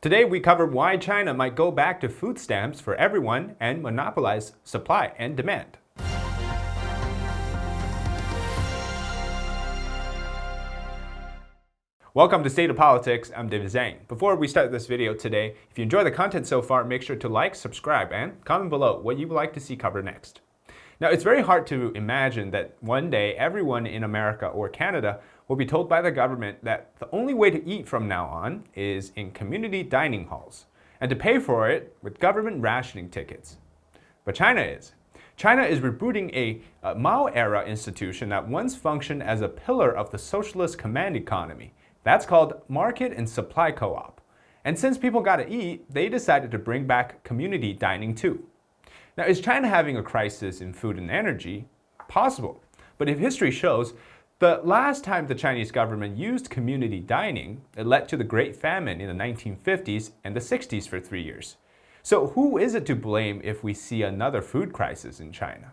Today we cover why China might go back to food stamps for everyone and monopolize supply and demand. Welcome to State of Politics, I'm David Zhang. Before we start this video today, if you enjoy the content so far, make sure to like, subscribe, and comment below what you would like to see covered next. Now, it's very hard to imagine that one day everyone in America or Canada will be told by the government that the only way to eat from now on is in community dining halls, and to pay for it with government rationing tickets. But China is. China is rebooting a Mao-era institution that once functioned as a pillar of the socialist command economy. That's called market and supply co-op. And since people gotta eat, they decided to bring back community dining too. Now, is China having a crisis in food and energy? Possible. But if history shows, the last time the Chinese government used community dining, it led to the Great Famine in the 1950s and the 60s for 3 years. So who is it to blame if we see another food crisis in China?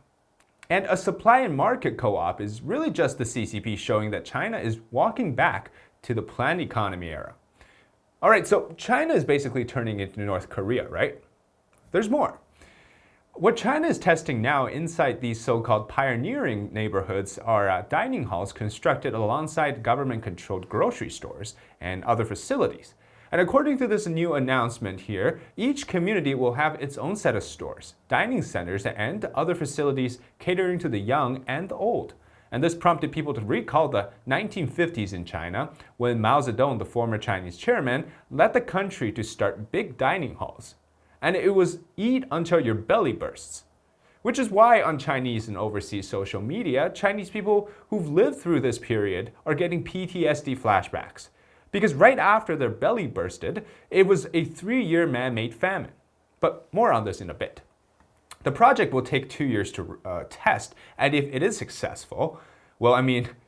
And a supply and market co-op is really just the CCP showing that China is walking back to the planned economy era. All right, so China is basically turning into North Korea, right? There's more. What China is testing now inside these so-called pioneering neighborhoods are dining halls constructed alongside government-controlled grocery stores and other facilities. And according to this new announcement here, each community will have its own set of stores, dining centers, and other facilities catering to the young and the old. And this prompted people to recall the 1950s in China, when Mao Zedong, the former Chinese chairman, led the country to start big dining halls. And it was eat until your belly bursts. Which is why on Chinese and overseas social media, Chinese people who've lived through this period are getting PTSD flashbacks. Because right after their belly bursted, it was a 3-year man-made famine. But more on this in a bit. The project will take 2 years to test, and if it is successful, well,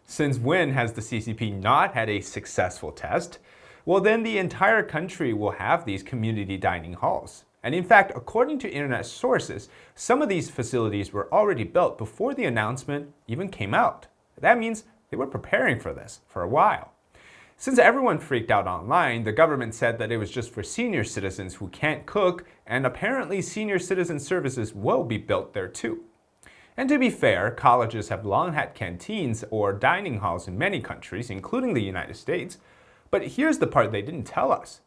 since when has the CCP not had a successful test? Well, then the entire country will have these community dining halls. And in fact, according to internet sources, some of these facilities were already built before the announcement even came out. That means they were preparing for this for a while. Since everyone freaked out online, the government said that it was just for senior citizens who can't cook, and apparently senior citizen services will be built there too. And to be fair, colleges have long had canteens or dining halls in many countries, including the United States. But here's the part they didn't tell us.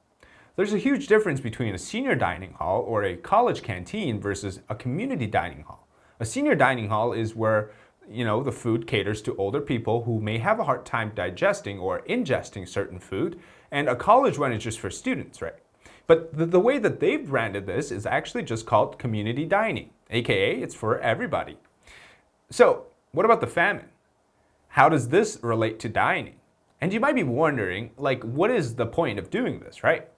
There's a huge difference between a senior dining hall or a college canteen versus a community dining hall. A senior dining hall is where, the food caters to older people who may have a hard time digesting or ingesting certain food, and a college one is just for students, right? But the way that they've branded this is actually just called community dining, aka it's for everybody. So, what about the famine? How does this relate to dining? And you might be wondering, what is the point of doing this, right?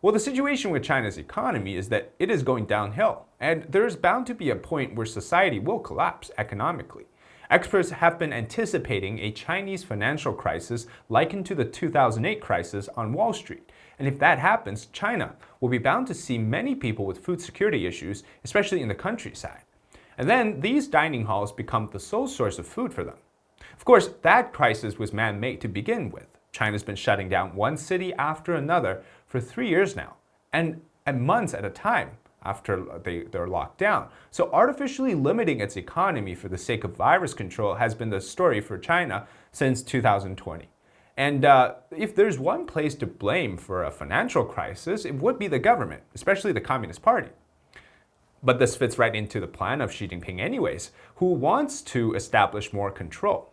Well, the situation with China's economy is that it is going downhill, and there's bound to be a point where society will collapse economically. Experts have been anticipating a Chinese financial crisis likened to the 2008 crisis on Wall Street. And if that happens, China will be bound to see many people with food security issues, especially in the countryside. And then these dining halls become the sole source of food for them. Of course, that crisis was man-made to begin with. China's been shutting down one city after another for 3 years now, and months at a time after they're locked down. So artificially limiting its economy for the sake of virus control has been the story for China since 2020. And if there's one place to blame for a financial crisis, it would be the government, especially the Communist Party. But this fits right into the plan of Xi Jinping anyways, who wants to establish more control.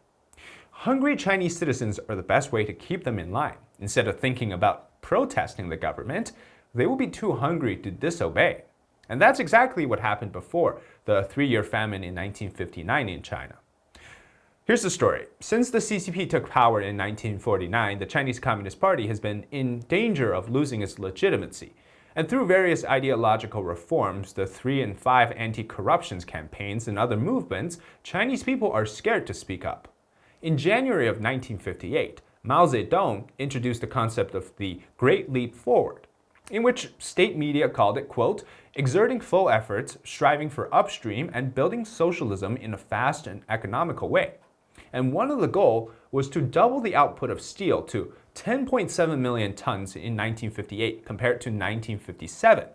Hungry Chinese citizens are the best way to keep them in line. Instead of thinking about protesting the government, they will be too hungry to disobey. And that's exactly what happened before the 3-year famine in 1959 in China. Here's the story. Since the CCP took power in 1949, the Chinese Communist Party has been in danger of losing its legitimacy. And through various ideological reforms, the 3 and 5 anti-corruption campaigns, and other movements, Chinese people are scared to speak up. In January of 1958, Mao Zedong introduced the concept of the Great Leap Forward, in which state media called it, quote, exerting full efforts, striving for upstream, and building socialism in a fast and economical way. And one of the goals was to double the output of steel to 10.7 million tons in 1958 compared to 1957.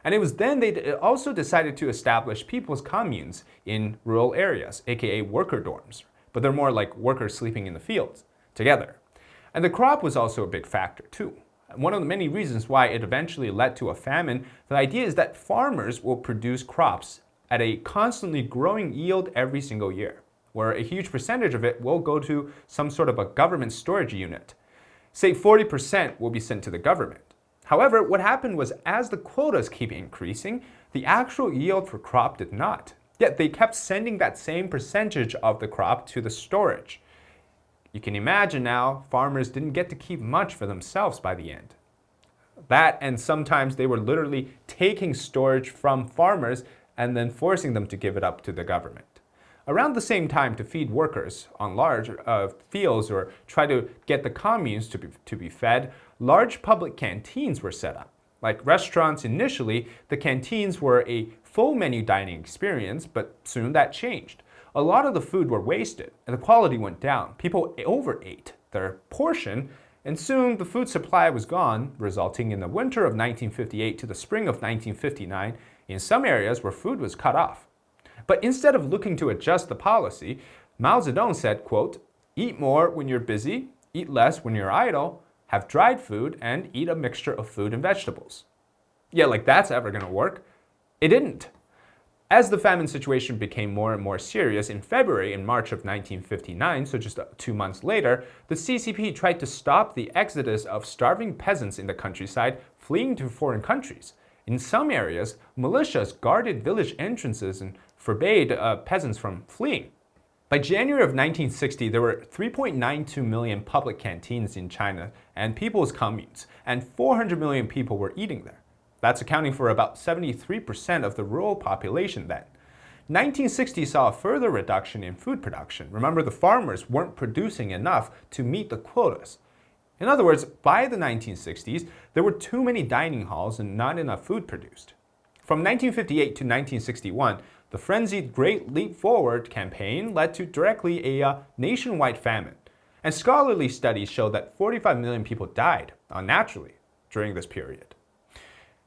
And it was then they also decided to establish people's communes in rural areas, aka worker dorms. But they're more like workers sleeping in the fields together. And the crop was also a big factor too. One of the many reasons why it eventually led to a famine, the idea is that farmers will produce crops at a constantly growing yield every single year, where a huge percentage of it will go to some sort of a government storage unit. Say 40% will be sent to the government. However, what happened was as the quotas keep increasing, the actual yield for crop did not. Yet they kept sending that same percentage of the crop to the storage. You can imagine now, farmers didn't get to keep much for themselves by the end. That, and sometimes they were literally taking storage from farmers and then forcing them to give it up to the government. Around the same time, to feed workers on large fields or try to get the communes to be fed, large public canteens were set up. Like restaurants initially, the canteens were a full menu dining experience, but soon that changed. A lot of the food were wasted and the quality went down. People overate their portion, and soon the food supply was gone, resulting in the winter of 1958 to the spring of 1959 in some areas where food was cut off. But instead of looking to adjust the policy, Mao Zedong said, quote, "Eat more when you're busy, eat less when you're idle, have dried food, and eat a mixture of food and vegetables." Yeah, like that's ever gonna work. It didn't. As the famine situation became more and more serious, in February and March of 1959, so just 2 months later, the CCP tried to stop the exodus of starving peasants in the countryside fleeing to foreign countries. In some areas, militias guarded village entrances and forbade peasants from fleeing. By January of 1960, there were 3.92 million public canteens in China and people's communes, and 400 million people were eating there. That's accounting for about 73% of the rural population then. 1960 saw a further reduction in food production. Remember, the farmers weren't producing enough to meet the quotas. In other words, by the 1960s, there were too many dining halls and not enough food produced. From 1958 to 1961, the frenzied Great Leap Forward campaign led to directly a nationwide famine. And scholarly studies show that 45 million people died unnaturally during this period.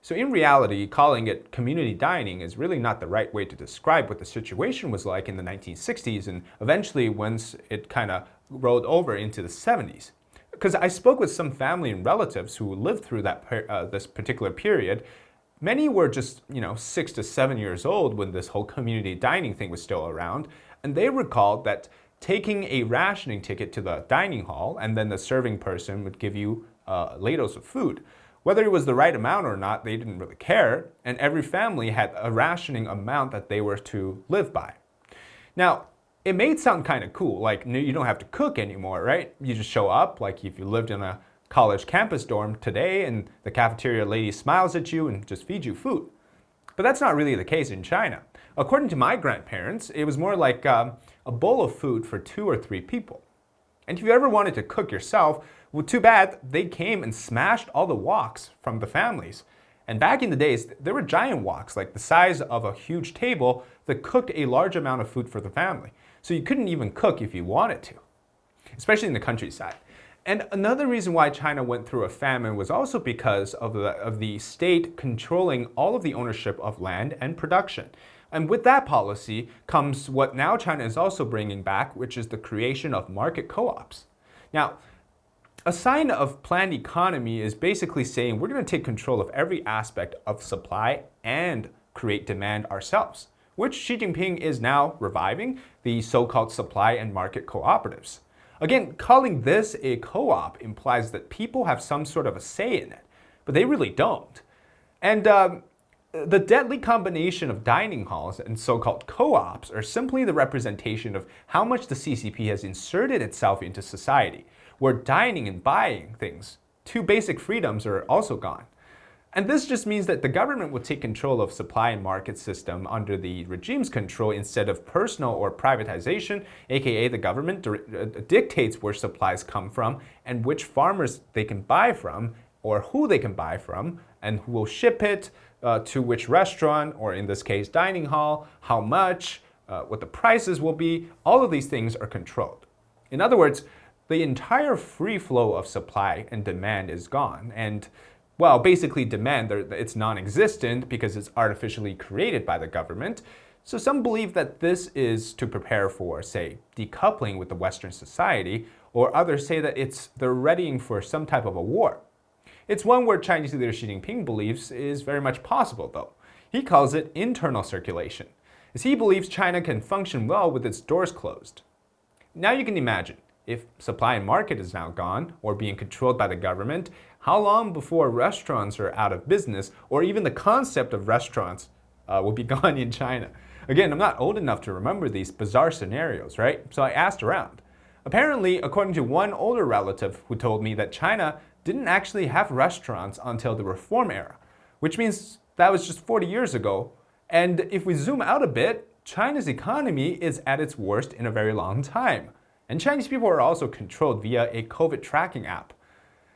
So in reality, calling it community dining is really not the right way to describe what the situation was like in the 1960s and eventually once it kind of rolled over into the 70s. Because I spoke with some family and relatives who lived through this particular period. Many were just, 6 to 7 years old when this whole community dining thing was still around, and they recalled that taking a rationing ticket to the dining hall and then the serving person would give you ladles of food. Whether it was the right amount or not, they didn't really care, and every family had a rationing amount that they were to live by. Now, it may sound kind of cool, like you don't have to cook anymore, right? You just show up, like if you lived in a college campus dorm today and the cafeteria lady smiles at you and just feeds you food. But that's not really the case in China. According to my grandparents, it was more like a bowl of food for 2 or 3 people. And if you ever wanted to cook yourself, well, too bad, they came and smashed all the woks from the families. And back in the days, there were giant woks, like the size of a huge table, that cooked a large amount of food for the family. So you couldn't even cook if you wanted to, especially in the countryside. And another reason why China went through a famine was also because of the state controlling all of the ownership of land and production. And with that policy comes what now China is also bringing back, which is the creation of market co-ops. Now, a sign of planned economy is basically saying we're going to take control of every aspect of supply and create demand ourselves, which Xi Jinping is now reviving, the so-called supply and market cooperatives. Again, calling this a co-op implies that people have some sort of a say in it, but they really don't. And the deadly combination of dining halls and so-called co-ops are simply the representation of how much the CCP has inserted itself into society, where dining and buying things, 2 basic freedoms, are also gone. And this just means that the government will take control of supply and market system under the regime's control instead of personal or privatization, aka the government dictates where supplies come from and which farmers they can buy from or who they can buy from and who will ship it to which restaurant, or in this case dining hall, how much, what the prices will be. All of these things are controlled. In other words, the entire free flow of supply and demand is gone. And, well, basically demand, it's non-existent because it's artificially created by the government. So some believe that this is to prepare for, say, decoupling with the Western society, or others say that they're readying for some type of a war. It's one where Chinese leader Xi Jinping believes is very much possible, though. He calls it internal circulation, as he believes China can function well with its doors closed. Now you can imagine, if supply and market is now gone, or being controlled by the government, how long before restaurants are out of business, or even the concept of restaurants will be gone in China? Again, I'm not old enough to remember these bizarre scenarios, right? So I asked around. Apparently, according to one older relative who told me that China didn't actually have restaurants until the Reform era, which means that was just 40 years ago. And if we zoom out a bit, China's economy is at its worst in a very long time. And Chinese people are also controlled via a COVID tracking app.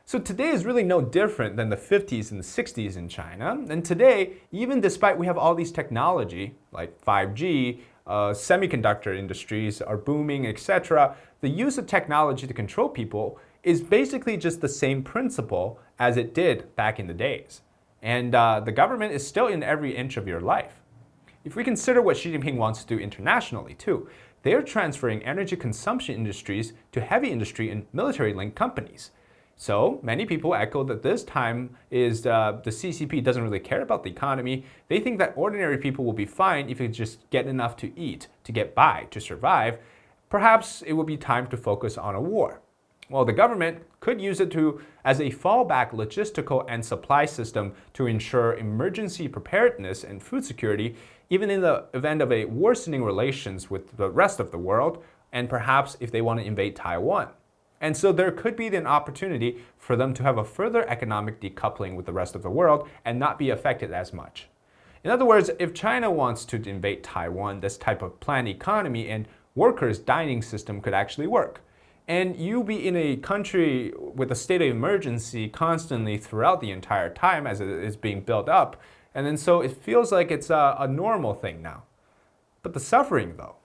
So today is really no different than the 50s and the 60s in China. And today, even despite we have all these technology, like 5G, semiconductor industries are booming, etc., the use of technology to control people is basically just the same principle as it did back in the days. And the government is still in every inch of your life. If we consider what Xi Jinping wants to do internationally too, they're transferring energy consumption industries to heavy industry and military-linked companies. So many people echo that this time is the CCP doesn't really care about the economy. They think that ordinary people will be fine if they just get enough to eat, to get by, to survive. Perhaps it would be time to focus on a war. Well, the government could use it as a fallback logistical and supply system to ensure emergency preparedness and food security, even in the event of a worsening relations with the rest of the world, and perhaps if they want to invade Taiwan. And so there could be an opportunity for them to have a further economic decoupling with the rest of the world and not be affected as much. In other words, if China wants to invade Taiwan, this type of planned economy and workers' dining system could actually work. And you be in a country with a state of emergency constantly throughout the entire time as it is being built up, and then so it feels like it's a normal thing now. But the suffering, though.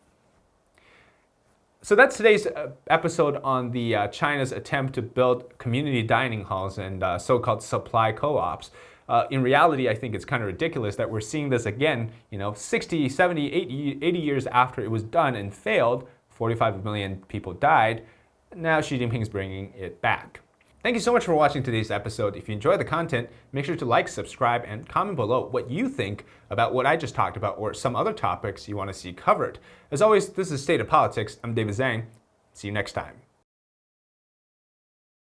So that's today's episode on the China's attempt to build community dining halls and so-called supply co-ops. In reality, I think it's kind of ridiculous that we're seeing this again, 60, 70, 80 years after it was done and failed. 45 million people died. Now Xi Jinping's bringing it back. Thank you so much for watching today's episode. If you enjoy the content, make sure to like, subscribe, and comment below what you think about what I just talked about or some other topics you want to see covered. As always, this is State of Politics. I'm David Zhang. See you next time.